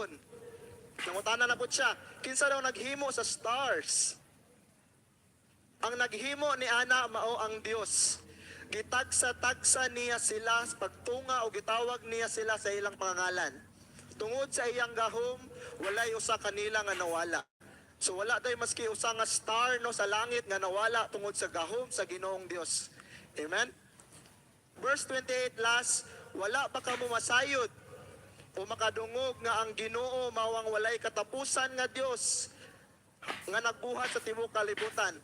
igsoon. Nangutana na po siya, kinsa daw naghimo sa stars? Ang naghimo ni ana mao ang Dios. Gitagsa-tagsa niya sila sa pagtunga o gitawag niya sila sa ilang pangalan. Tungod sa iyang gahom, walay usa kanila nga nawala. So wala day maski usa nga star no sa langit nga nawala tungod sa gahom sa Ginoong Dios. Amen. Verse 28 last, wala pa kamo masayod o makadungog nga ang Ginoo mawang walay katapusan nga Dios nga nagbuhat sa tibuok kalibutan.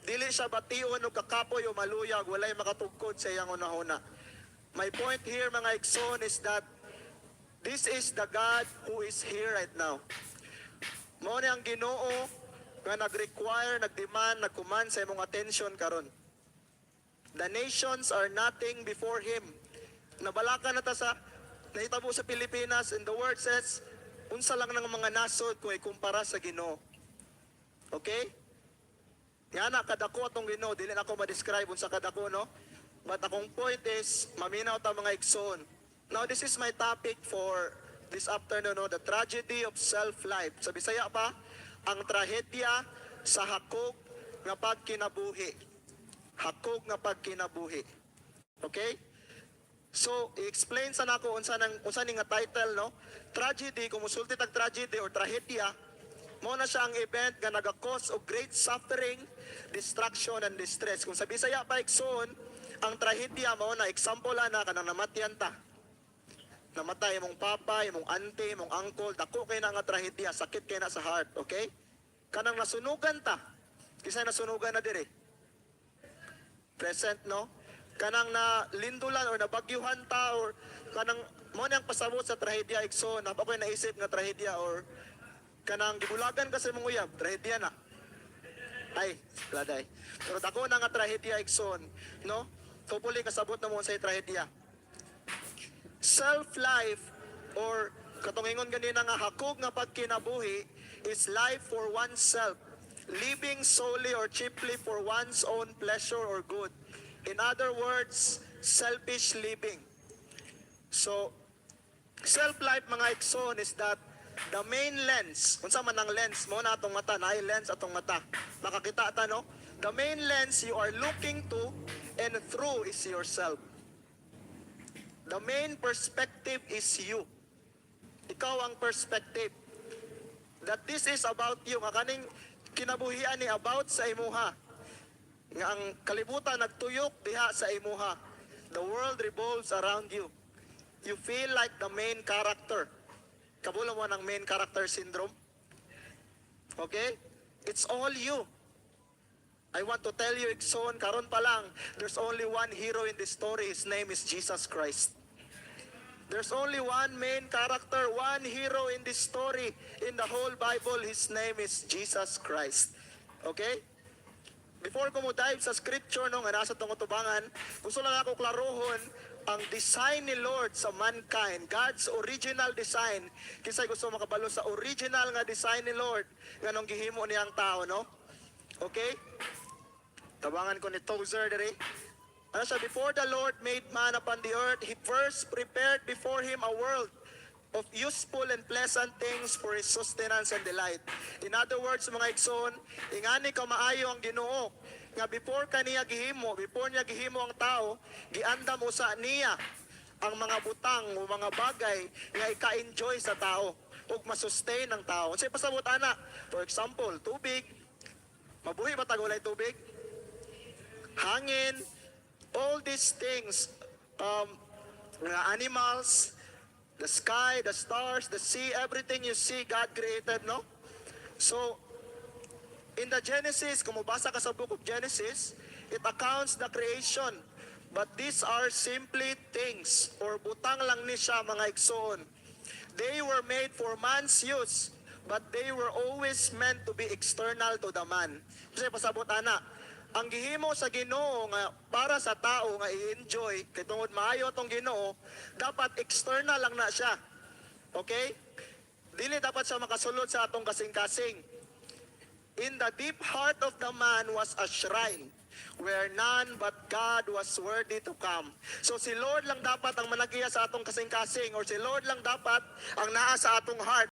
Dili siya bation o kakapoy o maluyag, walay makatugkod sa iyang unahuna. My point here mga igsoon is that this is the God who is here right now. Mao ni ang Ginoo nga nag-require, nag-demand, nag-command sa imong attention karon. The nations are nothing before Him. Nabalaka na ta sa nahitabo sa Pilipinas and the word says, unsa lang ng mga nasod kung ikumpara sa Ginoo. Okay? Yan na, kadako atong Ginoo, dili na ako ma-describe unsa kadako, no? But akong point is, maminaw ta mga igsoon. Now, this is my topic for this afternoon, no? The tragedy of self-life. Sa Bisaya pa, ang trahedya sa hakog nga pagkinabuhi. Hakog nga pagkinabuhi. Okay? So, i-explain sa nako unsa ni nga title, no? Tragedy, kung musulti tag tragedy or trahedya, mo na siya ang event nga naga-cause of great suffering, destruction, and distress. Kung sa Bisaya pa igsoon, ang trahedya mo na example na kanang namatyan ta. Namatay imong papa, imong auntie, imong uncle, dako kay na nga trahedya, sakit kay na sa heart, okay? Kanang nasunugan ta. Kisay nasunugan na dire? Present, no? Kanang na lindulan or nabagyuhan ta or kanang mo nang pasabot sa trahedya igsoon, apa ko'y naisip nga trahedya or kanang gibulagan kasi mong uyab, trahedya na. Ay, laday. Pero dako na nga trahedya igsoon, no? Tupuli kasabot na mo sa trahedya. Self-life or katungingon ganina nga hakog nga pagkinabuhi is life for oneself, living solely or chiefly for one's own pleasure or good. In other words, selfish living. So, self-life mga igsoon is that the main lens, unsa man ang lens mo na atong mata, na lens atong mata. Makakita ta, no? The main lens you are looking to and through is yourself. The main perspective is you. Ikaw ang perspective. That this is about you. Nga kaning kinabuhian ni about sa imuha. Nga ang kalibutan nagtuyok diha sa imuha. The world revolves around you. You feel like the main character. Kabulo mo ng main character syndrome. Okay? It's all you. I want to tell you, igsoon, karon pa lang, there's only one hero in this story. His name is Jesus Christ. There's only one main character, one hero in this story. In the whole Bible, his name is Jesus Christ. Okay? Before ko mo dive sa scripture, no, nga nasa itong utubangan, gusto lang ako klarohon ang design ni Lord sa mankind, God's original design. Kisay gusto makabalo sa original nga design ni Lord nga nung gihimo niyang tao, no? Okay? Tabangan ko ni Tozer diri. Ano siya? Before the Lord made man upon the earth, He first prepared before Him a world of useful and pleasant things for His sustenance and delight. In other words, mga igsoon, ingani ka maayo ang Ginoo nga before kaniya gihimo, before niya gihimo ang tao, giandam usa niya ang mga butang o mga bagay nga ika-enjoy sa tao ug masustain ng tao. Unsay pasabot ana? For example, tubig. Mabuhi ba tagulay tubig? Hangin, all these things, animals, the sky, the stars, the sea, everything you see, God created, no? So, in the Genesis, kung mabasa ka sa book of Genesis, it accounts the creation. But these are simply things, or butang lang ni siya, mga igsoon. They were made for man's use, but they were always meant to be external to the man. Kasi pasabot ana, ang gihimo sa Ginoo nga para sa tao nga i-enjoy kay tungod maayo tong Ginoo, dapat external lang na siya. Okay? Dili dapat siya makasulod sa atong kasing-kasing. In the deep heart of the man was a shrine where none but God was worthy to come. So si Lord lang dapat ang managiya sa atong kasing-kasing, or si Lord lang dapat ang naa sa atong heart